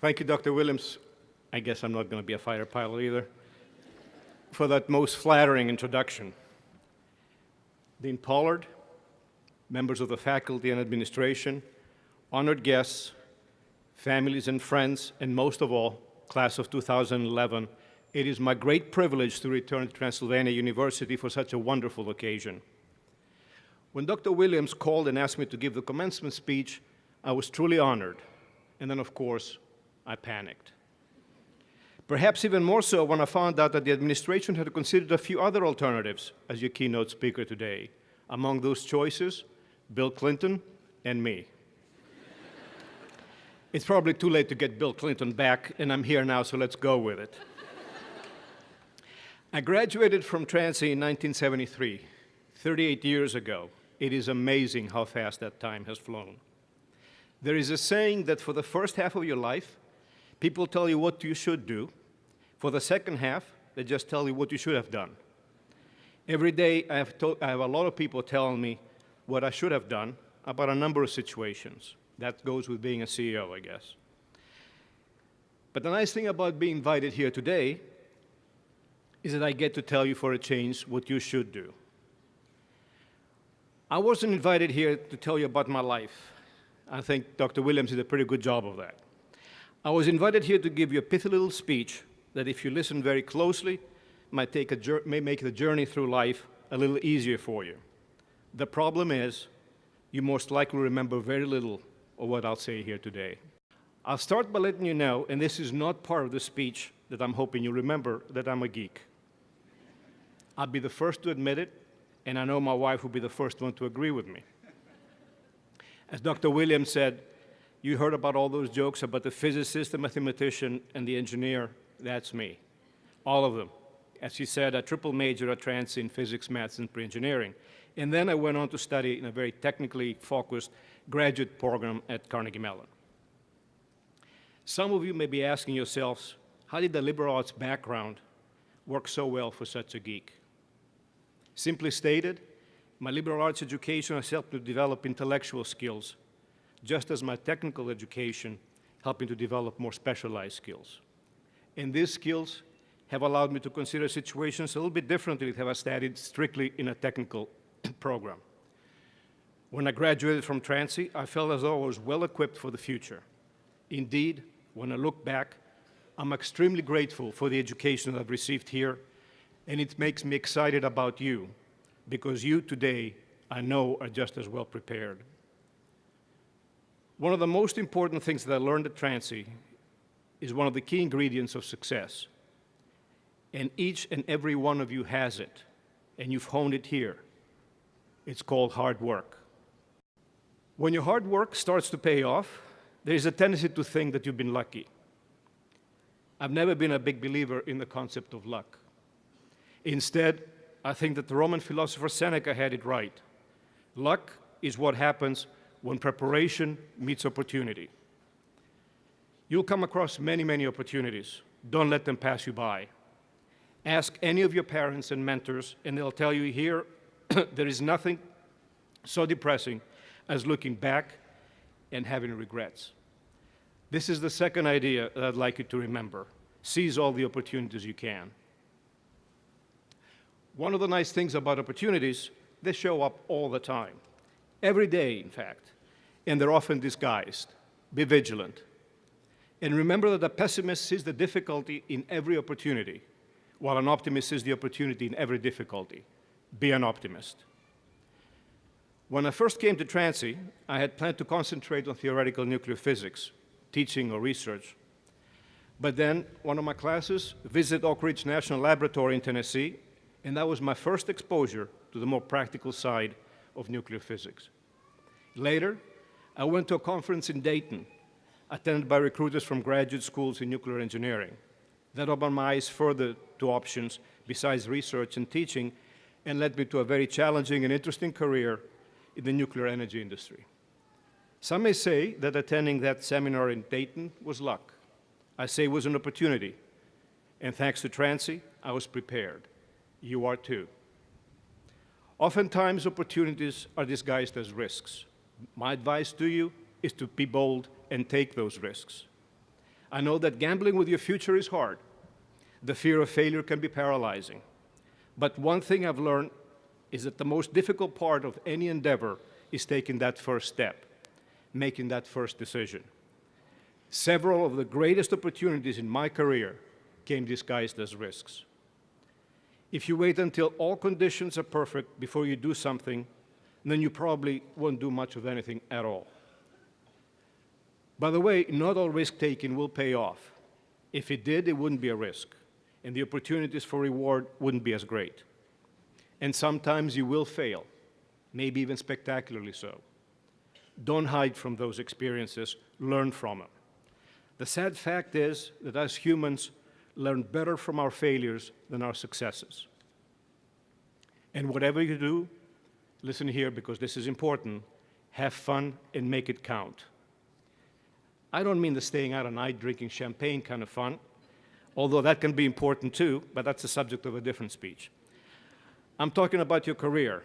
Thank you, Dr. Williams. I guess I'm not going to be a fighter pilot either, for that most flattering introduction. Dean Pollard, members of the faculty and administration, honored guests, families and friends, and most of all, class of 2011, it is my great privilege to return to Transylvania University for such a wonderful occasion. When Dr. Williams called and asked me to give the commencement speech, I was truly honored. And then, of course, I panicked. Perhaps even more so when I found out that the administration had considered a few other alternatives as your keynote speaker today. Among those choices, Bill Clinton and me. It's probably too late to get Bill Clinton back, and I'm here now, so let's go with it. I graduated from Transy in 1973, 38 years ago. It is amazing how fast that time has flown. There is a saying that for the first half of your life, people tell you what you should do. For the second half, they just tell you what you should have done. Every day, I have a lot of people telling me what I should have done about a number of situations. That goes with being a CEO, I guess. But the nice thing about being invited here today is that I get to tell you for a change what you should do. I wasn't invited here to tell you about my life. I think Dr. Williams did a pretty good job of that. I was invited here to give you a pithy little speech that, if you listen very closely, may make the journey through life a little easier for you. The problem is, you most likely remember very little of what I'll say here today. I'll start by letting you know, and this is not part of the speech that I'm hoping you remember, that I'm a geek. I'll be the first to admit it, and I know my wife will be the first one to agree with me. As Dr. Williams said, you heard about all those jokes about the physicist, the mathematician, and the engineer. That's me. All of them. As she said, a triple major at Transy in physics, maths, and pre-engineering. And then I went on to study in a very technically focused graduate program at Carnegie-Mellon. Some of you may be asking yourselves, how did the liberal arts background work so well for such a geek? Simply stated, my liberal arts education has helped me to develop intellectual skills, just as my technical education helped me to develop more specialized skills. And these skills have allowed me to consider situations a little bit differently if I studied strictly in a technical program. When I graduated from Transy, I felt as though I was well equipped for the future. Indeed, when I look back, I'm extremely grateful for the education that I've received here, and it makes me excited about you, because you today, I know, are just as well prepared. One of the most important things that I learned at Transy is one of the key ingredients of success. And each and every one of you has it, and you've honed it here. It's called hard work. When your hard work starts to pay off, there is a tendency to think that you've been lucky. I've never been a big believer in the concept of luck. Instead, I think that the Roman philosopher Seneca had it right. Luck is what happens when preparation meets opportunity. You'll come across many, many opportunities. Don't let them pass you by. Ask any of your parents and mentors, and they'll tell you here, there is nothing so depressing as looking back and having regrets. This is the second idea that I'd like you to remember. Seize all the opportunities you can. One of the nice things about opportunities, they show up all the time. Every day, in fact. And they're often disguised. Be vigilant. And remember that a pessimist sees the difficulty in every opportunity, while an optimist sees the opportunity in every difficulty. Be an optimist. When I first came to Transy, I had planned to concentrate on theoretical nuclear physics, teaching or research. But then one of my classes visited Oak Ridge National Laboratory in Tennessee, and that was my first exposure to the more practical side of nuclear physics. Later, I went to a conference in Dayton, attended by recruiters from graduate schools in nuclear engineering. That opened my eyes further to options besides research and teaching, and led me to a very challenging and interesting career in the nuclear energy industry. Some may say that attending that seminar in Dayton was luck. I say it was an opportunity, and thanks to Transy, I was prepared. You are too. Oftentimes, opportunities are disguised as risks. My advice to you is to be bold and take those risks. I know that gambling with your future is hard. The fear of failure can be paralyzing. But one thing I've learned is that the most difficult part of any endeavor is taking that first step, making that first decision. Several of the greatest opportunities in my career came disguised as risks. If you wait until all conditions are perfect before you do something, then you probably won't do much of anything at all. By the way, not all risk-taking will pay off. If it did, it wouldn't be a risk, and the opportunities for reward wouldn't be as great. And sometimes you will fail, maybe even spectacularly so. Don't hide from those experiences, learn from them. The sad fact is that as humans, learn better from our failures than our successes. And whatever you do, listen here because this is important, have fun and make it count. I don't mean the staying out at night drinking champagne kind of fun, although that can be important too, but that's the subject of a different speech. I'm talking about your career.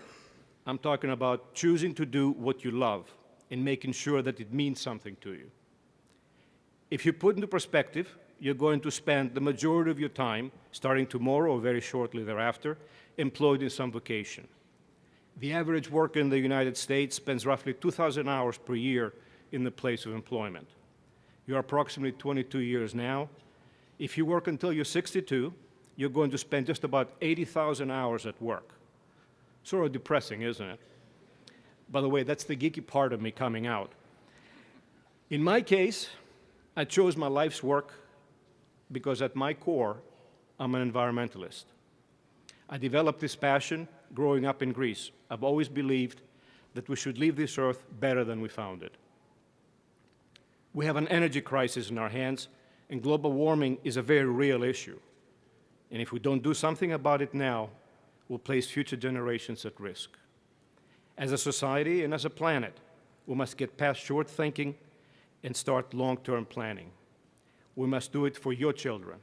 I'm talking about choosing to do what you love and making sure that it means something to you. If you put into perspective, you're going to spend the majority of your time, starting tomorrow or very shortly thereafter, employed in some vocation. The average worker in the United States spends roughly 2,000 hours per year in the place of employment. You're approximately 22 years now. If you work until you're 62, you're going to spend just about 80,000 hours at work. Sort of depressing, isn't it? By the way, that's the geeky part of me coming out. In my case, I chose my life's work because at my core, I'm an environmentalist. I developed this passion growing up in Greece. I've always believed that we should leave this earth better than we found it. We have an energy crisis in our hands, and global warming is a very real issue. And if we don't do something about it now, we'll place future generations at risk. As a society and as a planet, we must get past short thinking and start long-term planning. We must do it for your children.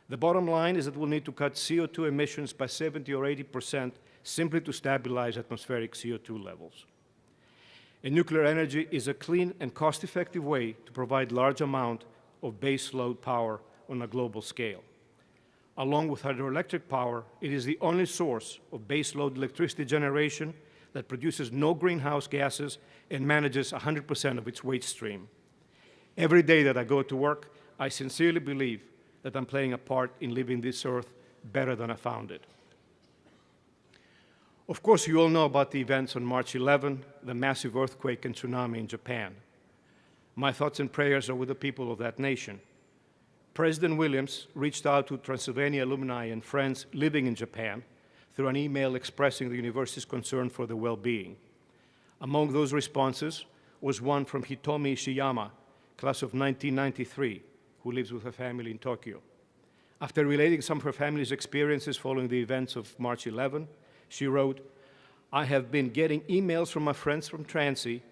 The bottom line is that we'll need to cut CO2 emissions by 70 or 80% simply to stabilize atmospheric CO2 levels. And nuclear energy is a clean and cost-effective way to provide large amount of base load power on a global scale. Along with hydroelectric power, it is the only source of base load electricity generation that produces no greenhouse gases and manages 100% of its waste stream. Every day that I go to work, I sincerely believe that I'm playing a part in leaving this earth better than I found it. Of course, you all know about the events on March 11, the massive earthquake and tsunami in Japan. My thoughts and prayers are with the people of that nation. President Williams reached out to Transylvania alumni and friends living in Japan through an email expressing the university's concern for their well-being. Among those responses was one from Hitomi Ishiyama, class of 1993, who lives with her family in Tokyo. After relating some of her family's experiences following the events of March 11, she wrote, "I have been getting emails from my friends from Transy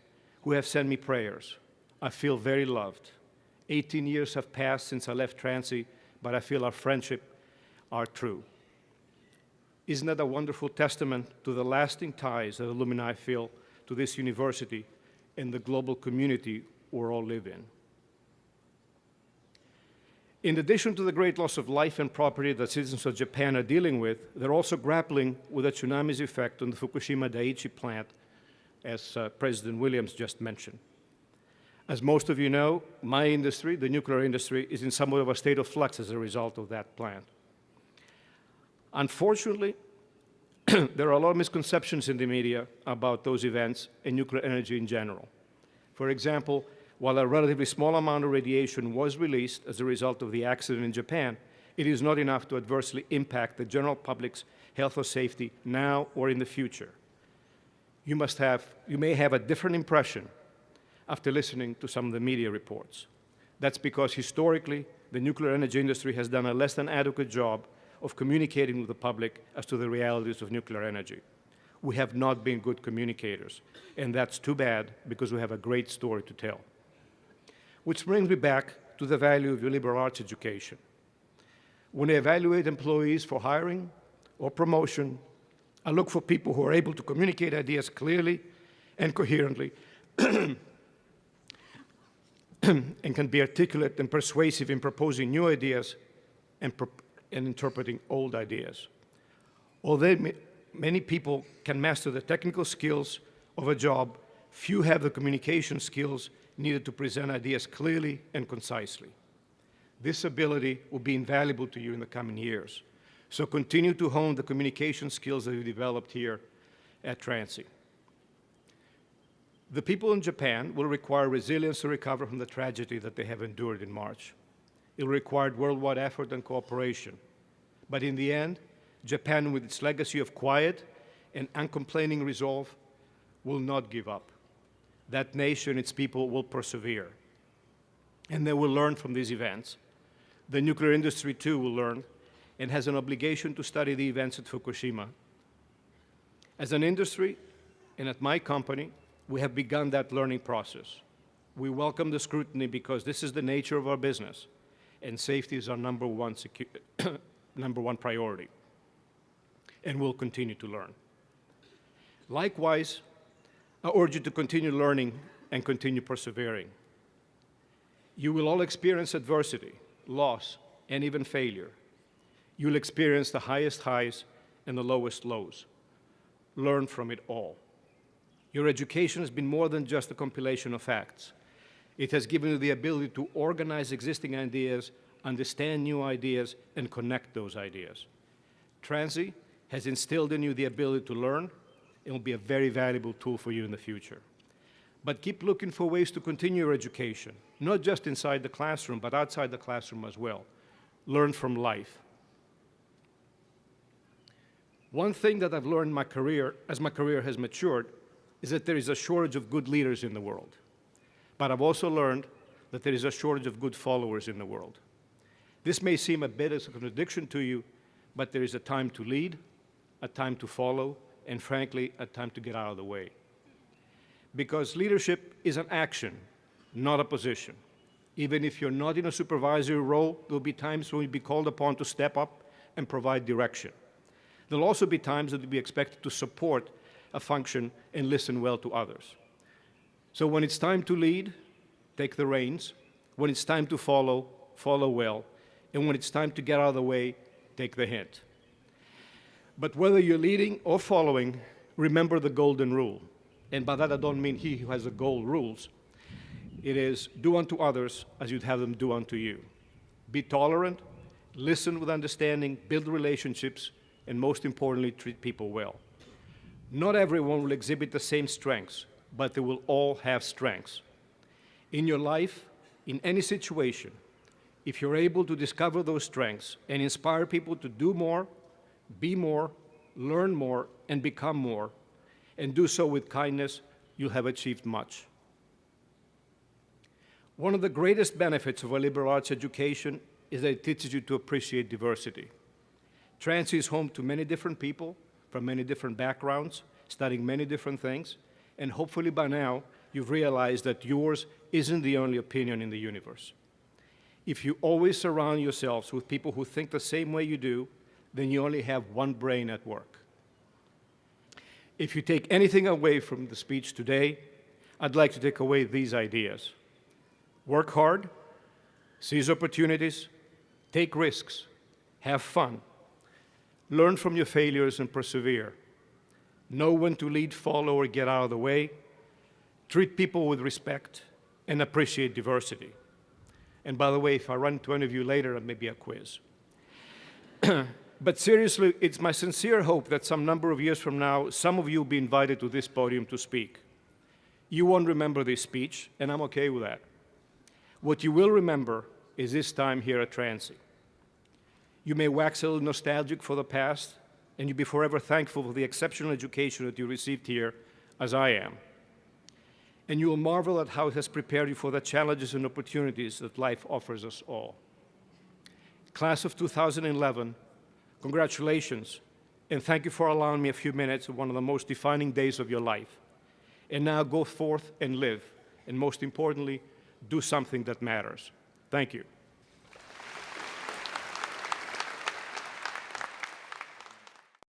who have sent me prayers. I feel very loved. 18 years have passed since I left Transy, but I feel our friendship are true." Isn't that a wonderful testament to the lasting ties that alumni feel to this university and the global community we all live in? In addition to the great loss of life and property that citizens of Japan are dealing with, they're also grappling with the tsunami's effect on the Fukushima Daiichi plant, as President Williams just mentioned. As most of you know, my industry, the nuclear industry, is in somewhat of a state of flux as a result of that plant. Unfortunately, there are a lot of misconceptions in the media about those events and nuclear energy in general. For example, while a relatively small amount of radiation was released as a result of the accident in Japan, it is not enough to adversely impact the general public's health or safety now or in the future. You may have a different impression after listening to some of the media reports. That's because historically, the nuclear energy industry has done a less than adequate job of communicating with the public as to the realities of nuclear energy. We have not been good communicators, and that's too bad because we have a great story to tell. Which brings me back to the value of your liberal arts education. When I evaluate employees for hiring or promotion, I look for people who are able to communicate ideas clearly and coherently and can be articulate and persuasive in proposing new ideas and interpreting old ideas. Although many people can master the technical skills of a job, few have the communication skills needed to present ideas clearly and concisely. This ability will be invaluable to you in the coming years. So continue to hone the communication skills that you developed here at Transy. The people in Japan will require resilience to recover from the tragedy that they have endured in March. It will require worldwide effort and cooperation. But in the end, Japan, with its legacy of quiet and uncomplaining resolve, will not give up. That nation, its people, will persevere. And they will learn from these events. The nuclear industry, too, will learn and has an obligation to study the events at Fukushima. As an industry, and at my company, we have begun that learning process. We welcome the scrutiny because this is the nature of our business, and safety is our number one priority, and we'll continue to learn. Likewise, I urge you to continue learning and continue persevering. You will all experience adversity, loss, and even failure. You'll experience the highest highs and the lowest lows. Learn from it all. Your education has been more than just a compilation of facts. It has given you the ability to organize existing ideas, understand new ideas, and connect those ideas. Transy has instilled in you the ability to learn and will be a very valuable tool for you in the future. But keep looking for ways to continue your education, not just inside the classroom, but outside the classroom as well. Learn from life. One thing that I've learned in my career, as my career has matured, is that there is a shortage of good leaders in the world. But I've also learned that there is a shortage of good followers in the world. This may seem a bit as a contradiction to you, but there is a time to lead, a time to follow, and frankly, a time to get out of the way. Because leadership is an action, not a position. Even if you're not in a supervisory role, there'll be times when you'll be called upon to step up and provide direction. There'll also be times that you'll be expected to support a function and listen well to others. So when it's time to lead, take the reins. When it's time to follow, follow well. And when it's time to get out of the way, take the hint. But whether you're leading or following, remember the golden rule. And by that I don't mean he who has the gold rules. It is do unto others as you'd have them do unto you. Be tolerant, listen with understanding, build relationships, and most importantly, treat people well. Not everyone will exhibit the same strengths, but they will all have strengths. In your life, in any situation, if you're able to discover those strengths and inspire people to do more, be more, learn more, and become more, and do so with kindness, you'll have achieved much. One of the greatest benefits of a liberal arts education is that it teaches you to appreciate diversity. Transy is home to many different people from many different backgrounds, studying many different things, and hopefully by now you've realized that yours isn't the only opinion in the universe. If you always surround yourselves with people who think the same way you do, then you only have one brain at work. If you take anything away from the speech today, I'd like to take away these ideas. Work hard, seize opportunities, take risks, have fun, learn from your failures and persevere. Know when to lead, follow, or get out of the way. Treat people with respect and appreciate diversity. And by the way, if I run into any of you later, maybe a quiz. But seriously, it's my sincere hope that some number of years from now, some of you will be invited to this podium to speak. You won't remember this speech, and I'm okay with that. What you will remember is this time here at Transy. You may wax a little nostalgic for the past, and you'll be forever thankful for the exceptional education that you received here, as I am. And you will marvel at how it has prepared you for the challenges and opportunities that life offers us all. Class of 2011, congratulations, and thank you for allowing me a few minutes of one of the most defining days of your life. And now go forth and live, and most importantly, do something that matters. Thank you.